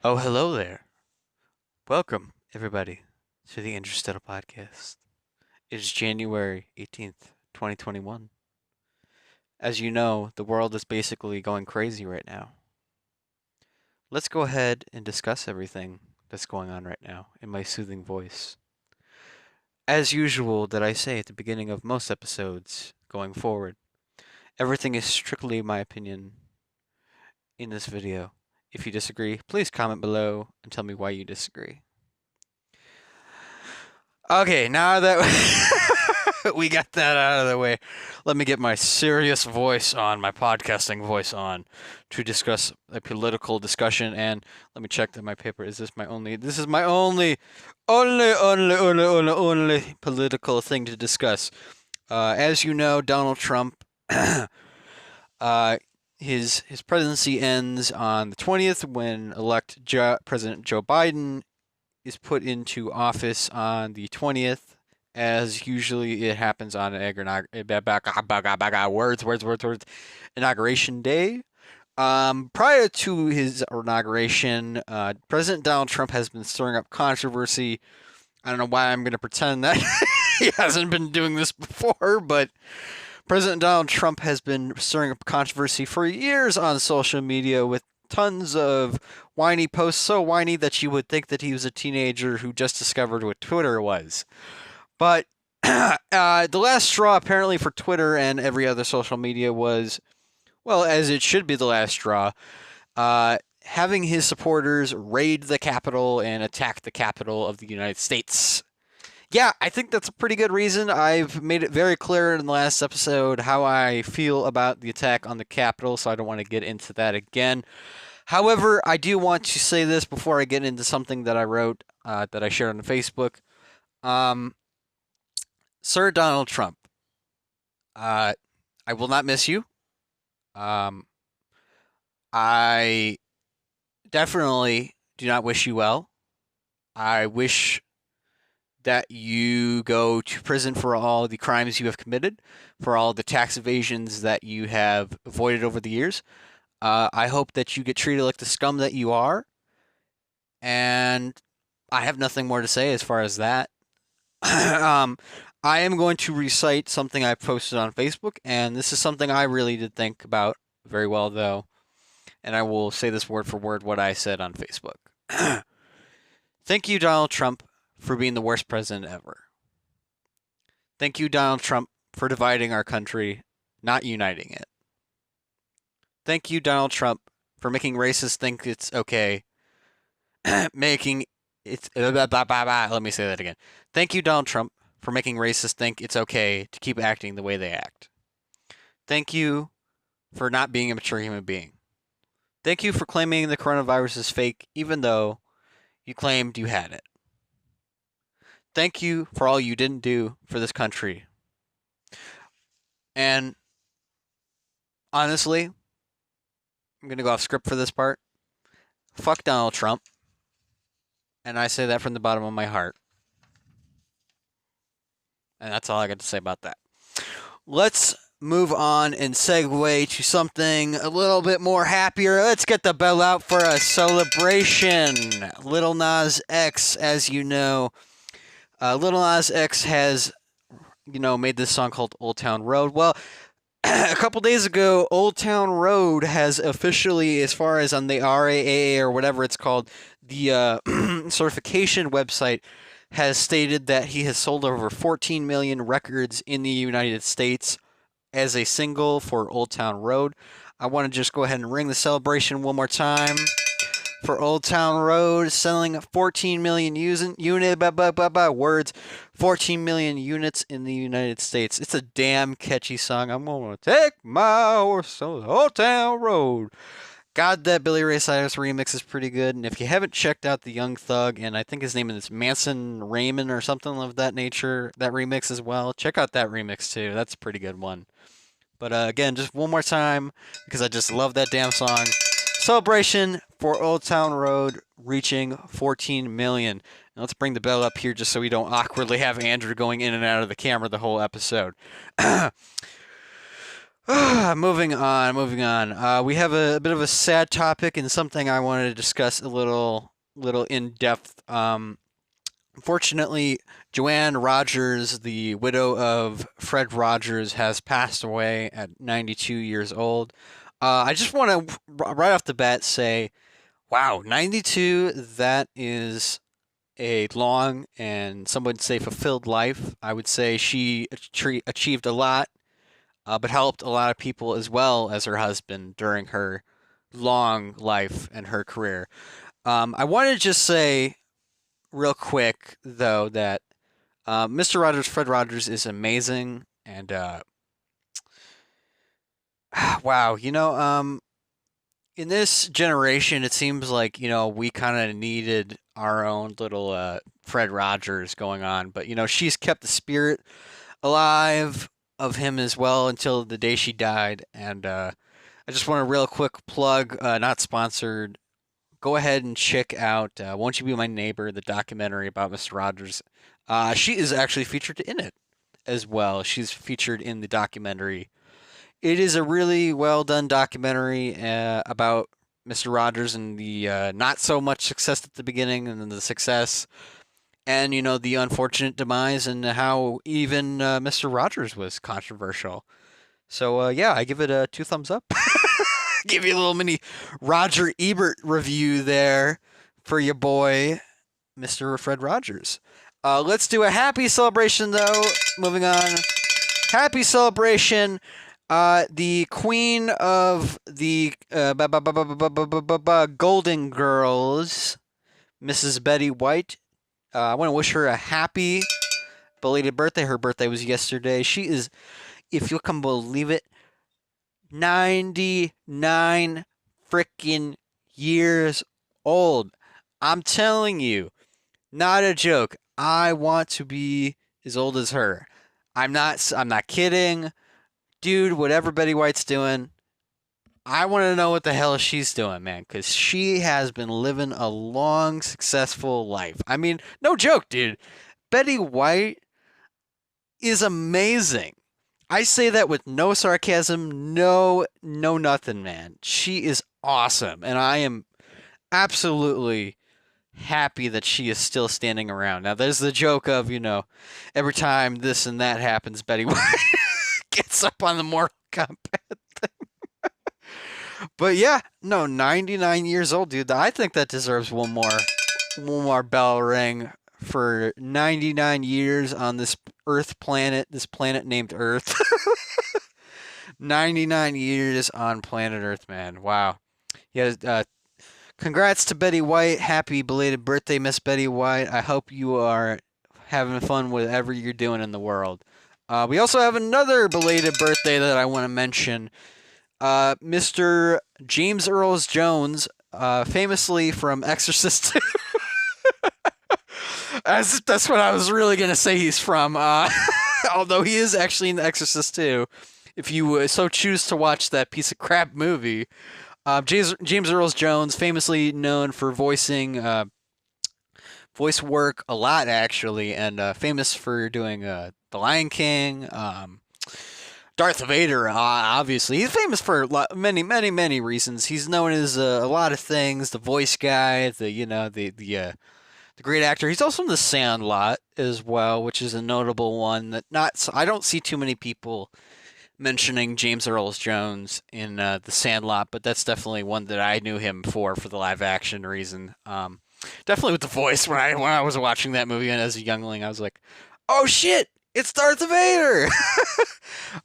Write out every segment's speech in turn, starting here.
Oh, hello there. Welcome, everybody, to the Stedl podcast. It is January 18th, 2021. As you know, the world is basically going crazy right now. Let's go ahead and discuss everything that's going on right now in my soothing voice. As usual, that I say at the beginning of most episodes going forward, everything is strictly my opinion in this video. If you disagree, please comment below and tell me why you disagree. Okay, now that we got that out of the way, let me get my serious voice on, my podcasting voice on, to discuss a political discussion. And let me check that my paper is this my only. This is my only political thing to discuss. As you know, Donald Trump, uh, his presidency ends on the 20th when President Joe Biden is put into office on the 20th, as usually it happens on inauguration day. Prior to his inauguration, President Donald Trump has been stirring up controversy. I don't know why I'm going to pretend that he hasn't been doing this before, but President Donald Trump has been stirring up controversy for years on social media with tons of whiny posts, so whiny that you would think that he was a teenager who just discovered what Twitter was. But the last straw, apparently, for Twitter and every other social media was, well, as it should be the last straw, having his supporters raid the Capitol and attack the Capitol of the United States. Yeah, I think that's a pretty good reason. I've made it very clear in the last episode how I feel about the attack on the Capitol, so I don't want to get into that again. However, I do want to say this before I get into something that I wrote that I shared on Facebook. Um, Sir Donald Trump, I will not miss you. Um, I definitely do not wish you well. I wish that you go to prison for all the crimes you have committed, for all the tax evasions that you have avoided over the years. I hope that you get treated like the scum that you are. And I have nothing more to say as far as that. um, I am going to recite something I posted on Facebook, and this is something I really did think about very well, though. And I will say this word for word what I said on Facebook. Thank you, Donald Trump, for being the worst president ever. Thank you, Donald Trump, for dividing our country, not uniting it. Thank you, Donald Trump, for making racists think it's okay. making it's. Let me say that again. Thank you, Donald Trump, for making racists think it's okay to keep acting the way they act. Thank you for not being a mature human being. Thank you for claiming the coronavirus is fake, even though you claimed you had it. Thank you for all you didn't do for this country. And honestly, I'm going to go off script for this part. Fuck Donald Trump. And I say that from the bottom of my heart. And that's all I got to say about that. Let's move on and segue to something a little bit more happier. Let's get the bell out for a celebration. Lil Nas X, as you know, Lil Nas X has, made this song called Old Town Road. Well, a couple days ago, Old Town Road has officially, as far as on the RAAA or whatever it's called, the certification website has stated that he has sold over 14 million records in the United States as a single for Old Town Road. I want to just go ahead and ring the celebration one more time for Old Town Road, selling 14 million words, 14 million units in the United States. It's a damn catchy song. I'm gonna take my horse on the Old Town Road. God, that Billy Ray Cyrus remix is pretty good. And if you haven't checked out the Young Thug, and I think his name is Manson Raymond or something of that nature, that remix as well, check out that remix too. That's a pretty good one. But again, just one more time, because I just love that damn song. Celebration for Old Town Road reaching 14 million. Now let's bring the bell up here just so we don't awkwardly have Andrew going in and out of the camera the whole episode. Moving on, moving on. We have a bit of a sad topic and something I wanted to discuss a little in depth. Unfortunately, Joanne Rogers, the widow of Fred Rogers, has passed away at 92 years old. I just want to right off the bat say, wow, 92, that is a long and some would say fulfilled life. I would say she achieved a lot, but helped a lot of people as well as her husband during her long life and her career. I want to just say real quick though that Mr. Rogers, Fred Rogers, is amazing, and wow, in this generation, it seems like we kind of needed our own little Fred Rogers going on, but she's kept the spirit alive of him as well until the day she died, and I just want to real quick plug, not sponsored. Go ahead and check out "Won't You Be My Neighbor," the documentary about Mr. Rogers. She is actually featured in it as well. She's featured in the documentary. It is a really well done documentary about Mr. Rogers and the not so much success at the beginning, and then the success, and the unfortunate demise, and how even Mr. Rogers was controversial. So yeah, I give it a 2 thumbs up. Give you a little mini Roger Ebert review there for your boy, Mr. Fred Rogers. Let's do a happy celebration though. Moving on. Happy celebration. The queen of the Golden Girls, Mrs. Betty White. I want to wish her a happy belated birthday. Her birthday was yesterday. She is, if you can believe it, 99 freaking years old. I'm telling you, not a joke. I want to be as old as her. I'm not kidding. Dude, whatever Betty White's doing, I want to know what the hell she's doing, man, cuz she has been living a long, successful life. I mean, no joke, dude. Betty White is amazing. I say that with no sarcasm, no nothing, man. She is awesome, and I am absolutely happy that she is still standing around. Now, there's the joke of, every time this and that happens, Betty White gets up on the Mortal Kombat thing. But yeah, no, 99 years old, dude. I think that deserves one more bell ring for 99 years on this this planet named Earth. 99 years on planet Earth, man. Wow. Yeah, congrats to Betty White. Happy belated birthday, Miss Betty White. I hope you are having fun with whatever you're doing in the world. We also have another belated birthday that I want to mention. Mr. James Earl Jones, famously from Exorcist 2. That's what I was really going to say he's from. Although he is actually in The Exorcist 2. If you so choose to watch that piece of crap movie. James Earl Jones, famously known for voicing voice work a lot, actually, and famous for doing The Lion King, Darth Vader, obviously. He's famous for many, many, many reasons. He's known as a lot of things. The voice guy, the great actor. He's also in The Sandlot as well, which is a notable one that I don't see too many people mentioning James Earl Jones in The Sandlot, but that's definitely one that I knew him for the live action reason. Definitely with the voice. When I was watching that movie and as a youngling, I was like, "Oh shit, it's Darth Vader!"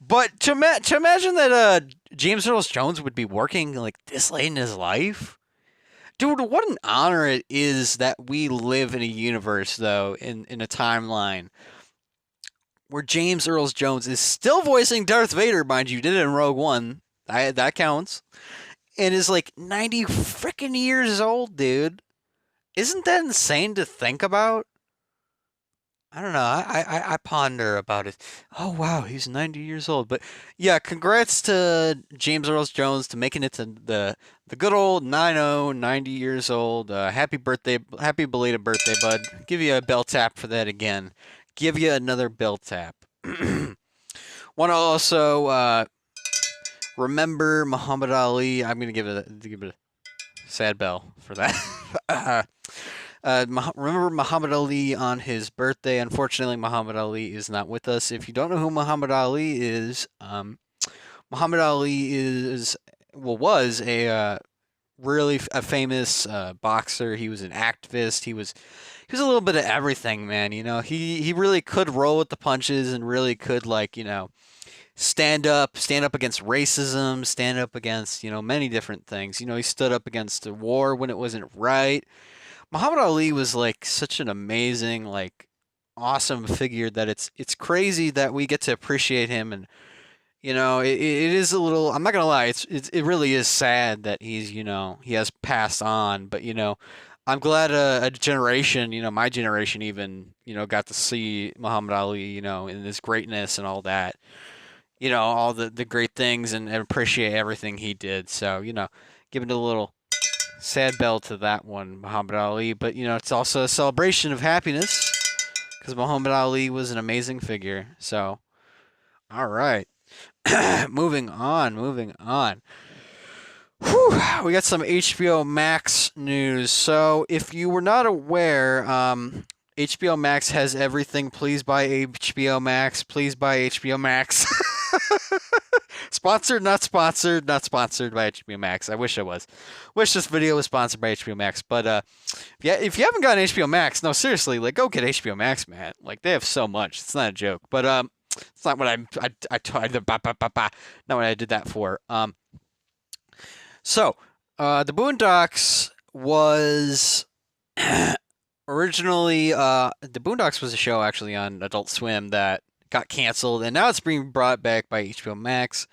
But to imagine that James Earl Jones would be working like this late in his life, dude, what an honor it is that we live in a universe, though, in a timeline where James Earl Jones is still voicing Darth Vader, mind you, did it in Rogue One. That counts. And is like 90 freaking years old, dude. Isn't that insane to think about? I don't know. I ponder about it. Oh wow, he's 90 years old. But yeah, congrats to James Earl Jones to making it to the good old 90 years old. Happy birthday, happy belated birthday, bud. Give you a bell tap for that again. Give you another bell tap. Want to also remember Muhammad Ali. I'm gonna give it a sad bell for that. Remember Muhammad Ali on his birthday. Unfortunately, Muhammad Ali is not with us. If you don't know who Muhammad Ali is, Muhammad Ali is well was a really a famous boxer. He was an activist. He was a little bit of everything, man. You know, he really could roll with the punches and really could like stand up against racism, stand up against many different things. He stood up against the war when it wasn't right. Muhammad Ali was like such an amazing, like awesome figure that it's crazy that we get to appreciate him. And it is a little, I'm not gonna lie, it really is sad that he has passed on. But I'm glad a generation, my generation even, got to see Muhammad Ali, in his greatness and all that, all the great things, and appreciate everything he did. So, giving a little sad bell to that one, Muhammad Ali. But, it's also a celebration of happiness because Muhammad Ali was an amazing figure. So, all right. moving on, moving on. Whew, we got some HBO Max news. So, if you were not aware, HBO Max has everything. Please buy HBO Max. Please buy HBO Max. Sponsored, not sponsored, not sponsored by HBO Max. I wish I was. Wish this video was sponsored by HBO Max. But yeah, if you haven't gotten HBO Max, no, seriously, like go get HBO Max, man. Like they have so much. It's not a joke. But it's not what not what I did that for. So the Boondocks was originally the Boondocks was a show actually on Adult Swim that got canceled, and now it's being brought back by HBO Max.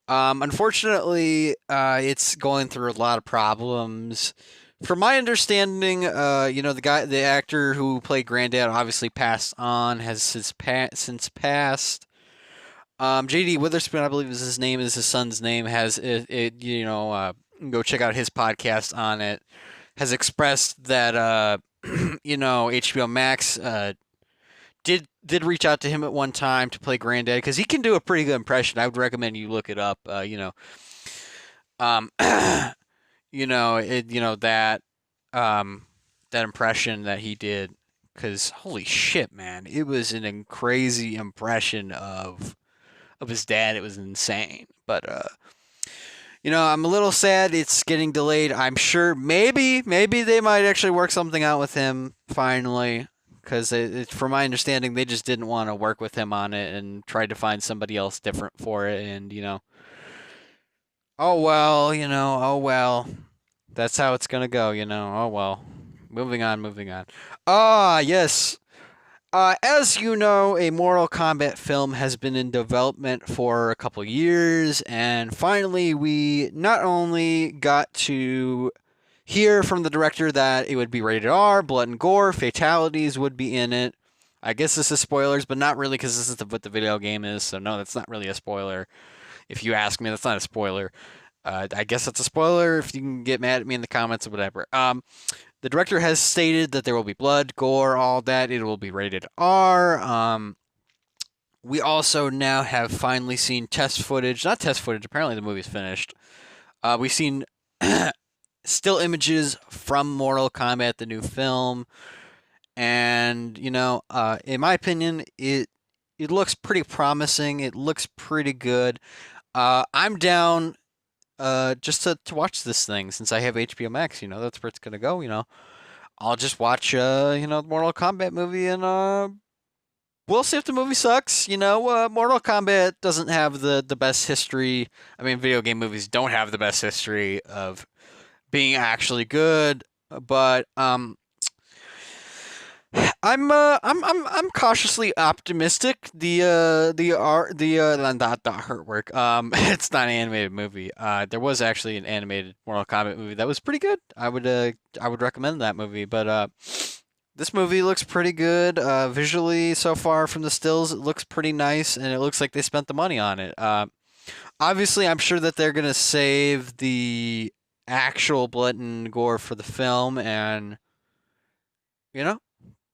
Unfortunately, it's going through a lot of problems. From my understanding, the actor who played Granddad obviously passed on, has since passed. JD Witherspoon, I believe is his name, is his son's name, has go check out his podcast on it, has expressed that, HBO Max, did reach out to him at one time to play Granddad because he can do a pretty good impression. I would recommend you look it up. Um, that that impression that he did, because holy shit, man, it was an crazy impression of his dad. It was insane. But I'm a little sad it's getting delayed. I'm sure maybe they might actually work something out with him finally. Because from my understanding, they just didn't want to work with him on it and tried to find somebody else different for it. And, oh well, oh well. That's how it's going to go, oh well. Moving on, moving on. Ah, yes. As you know, a Mortal Kombat film has been in development for a couple years. And finally, we not only got to hear from the director that it would be rated R, blood and gore, fatalities would be in it. I guess this is spoilers, but not really because this is what the video game is. So no, that's not really a spoiler. If you ask me, that's not a spoiler. I guess that's a spoiler if you can get mad at me in the comments or whatever. The director has stated that there will be blood, gore, all that. It will be rated R. We also now have finally seen test footage. Not test footage. Apparently the movie's finished. We've seen still images from Mortal Kombat, the new film, and in my opinion, it looks pretty promising. It looks pretty good. I'm down just to watch this thing since I have HBO Max. That's where it's gonna go. I'll just watch the Mortal Kombat movie, and we'll see if the movie sucks. Mortal Kombat doesn't have the best history. I mean, video game movies don't have the best history of being actually good, but I'm cautiously optimistic. The artwork. It's not an animated movie. There was actually an animated Mortal Kombat movie that was pretty good. I would recommend that movie, but this movie looks pretty good visually so far from the stills. It looks pretty nice, and it looks like they spent the money on it. Obviously, I'm sure that they're gonna save the actual blood and gore for the film, and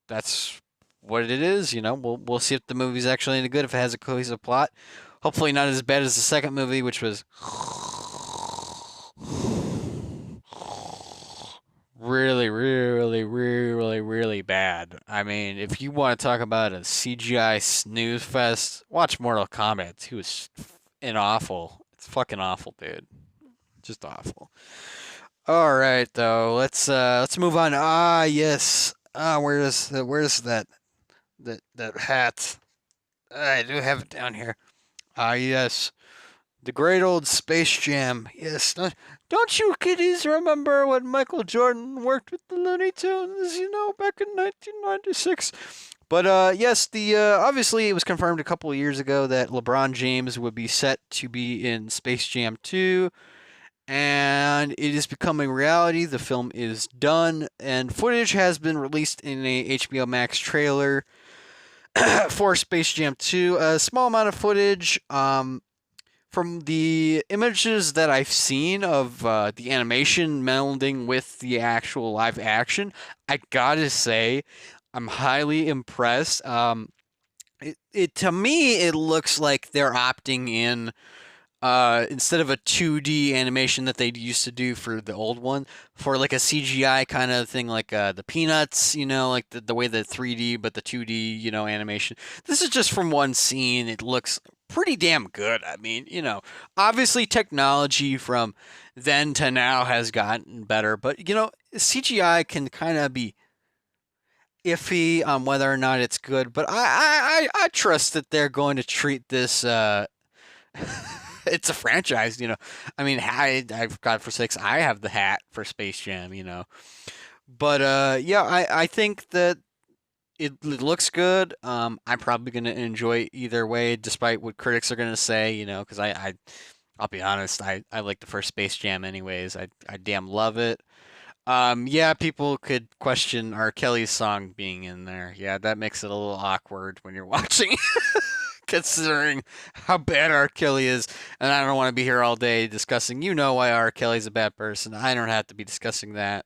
that's what it is. We'll see if the movie's actually any good, if it has a cohesive plot. Hopefully not as bad as the second movie, which was really, really, really, really bad. I mean, if you want to talk about a CGI snooze fest, watch Mortal Kombat. He was awful. It's fucking awful, dude. Just awful. All right, though. Let's move on. Ah, yes. Ah, where's that hat? I do have it down here. Ah, yes. The great old Space Jam. Yes. Don't you kiddies remember when Michael Jordan worked with the Looney Tunes, back in 1996? But yes, the obviously it was confirmed a couple of years ago that LeBron James would be set to be in Space Jam 2, and it is becoming reality. The film is done, and footage has been released in a HBO Max trailer for Space Jam 2. A small amount of footage. From the images that I've seen of the animation melding with the actual live action, I gotta say, I'm highly impressed. It to me, it looks like they're opting in instead of a 2D animation that they used to do for the old one, for like a CGI kind of thing, like the Peanuts, like the way the 3D but the 2D, animation. This is just from one scene. It looks pretty damn good. I mean, obviously technology from then to now has gotten better, but CGI can kind of be iffy on whether or not it's good. But I trust that they're going to treat this. It's a franchise. I mean, I've got for six. I have the hat for Space Jam. But yeah, I think that it looks good. I'm probably gonna enjoy it either way, despite what critics are gonna say. Because I'll be honest, I like the first Space Jam anyways. I damn love it. Yeah, people could question R. Kelly's song being in there. Yeah, that makes it a little awkward when you're watching, considering how bad R. Kelly is. And I don't want to be here all day discussing, why R. Kelly's a bad person. I don't have to be discussing that.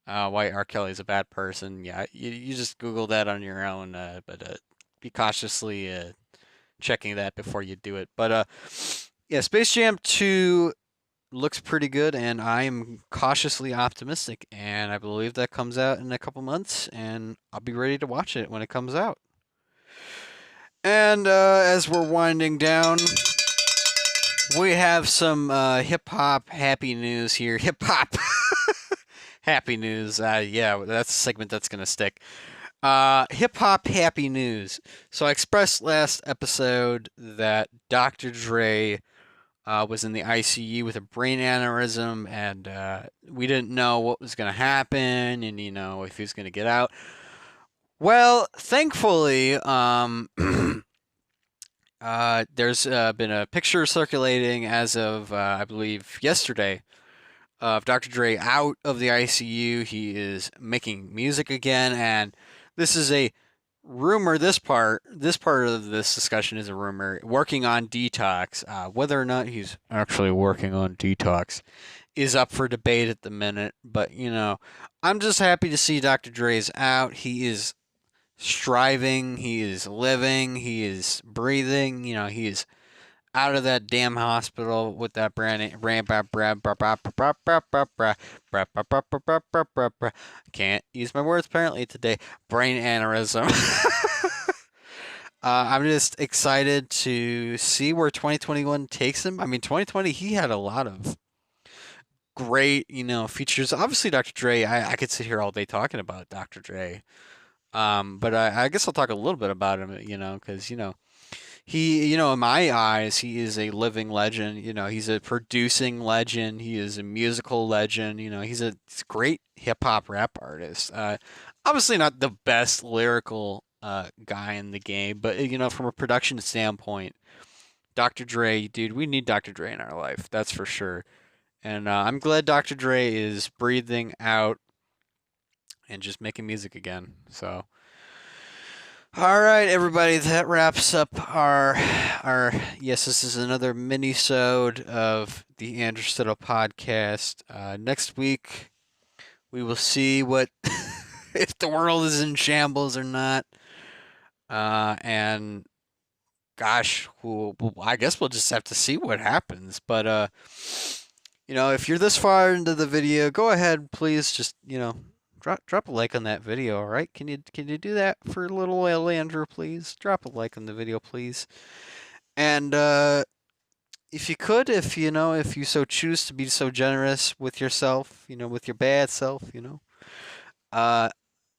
Why R. Kelly's a bad person. Yeah, you just Google that on your own, but be cautiously checking that before you do it. But yeah, Space Jam 2 looks pretty good, and I am cautiously optimistic, and I believe that comes out in a couple months, and I'll be ready to watch it when it comes out. And as we're winding down, we have some hip hop happy news here. Hip hop happy news. Yeah, that's a segment that's gonna stick. Hip hop happy news. So I expressed last episode that Dr. Dre was in the ICU with a brain aneurysm, and we didn't know what was going to happen, and if he was going to get out. Well, thankfully, there's been a picture circulating as of I believe yesterday of Dr. Dre out of the ICU. He is making music again, and this is a rumor. This part of this discussion is a rumor. Working on detox, whether or not he's actually working on detox, is up for debate at the minute. But I'm just happy to see Dr. Dre's out. He is striving. He is living. He is breathing. He is out of that damn hospital with that can't use my words apparently today. Brain aneurysm. I'm just excited to see where 2021 takes him. I mean, 2020 he had a lot of great, features. Obviously, Dr. Dre. I could sit here all day talking about Dr. Dre. But I guess I'll talk a little bit about him. Because he, in my eyes, he is a living legend. He's a producing legend. He is a musical legend. He's a great hip hop rap artist. Obviously not the best lyrical guy in the game, but from a production standpoint, Dr. Dre, dude, we need Dr. Dre in our life. That's for sure. And I'm glad Dr. Dre is breathing out and just making music again. So. All right, everybody, that wraps up our yes, this is another mini-sode of the Andrew Stedl podcast. Next week we will see what if the world is in shambles or not. And gosh, I guess we'll just have to see what happens. But if you're this far into the video, go ahead, please. Just drop a like on that video. All right? Can you do that for little Andrew, please? Drop a like on the video, please. And if you could, if you so choose to be so generous with yourself, with your bad self, uh,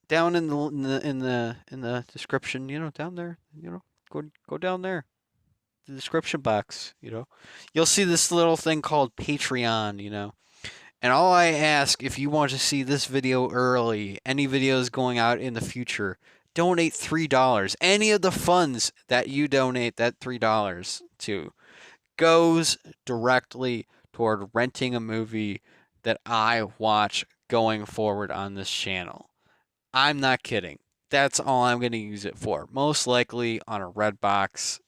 down in the description, down there, go down there, the description box, you'll see this little thing called Patreon, And all I ask, if you want to see this video early, any videos going out in the future, donate $3. Any of the funds that you donate that $3 to goes directly toward renting a movie that I watch going forward on this channel. I'm not kidding. That's all I'm going to use it for. Most likely on a Redbox,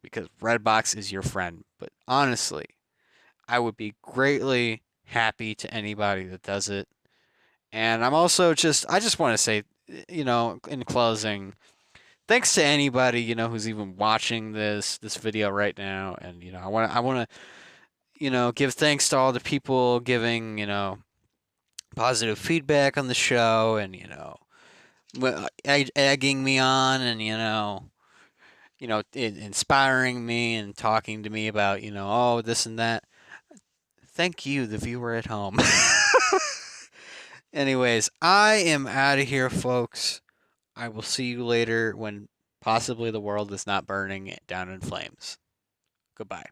because Redbox is your friend. But honestly, I would be greatly happy to anybody that does it. And I just want to say, in closing, thanks to anybody, who's even watching this video right now. And, I want to, give thanks to all the people giving, positive feedback on the show and, egging me on and, inspiring me and talking to me about, oh, this and that. Thank you, the viewer at home. Anyways, I am out of here, folks. I will see you later when possibly the world is not burning down in flames. Goodbye.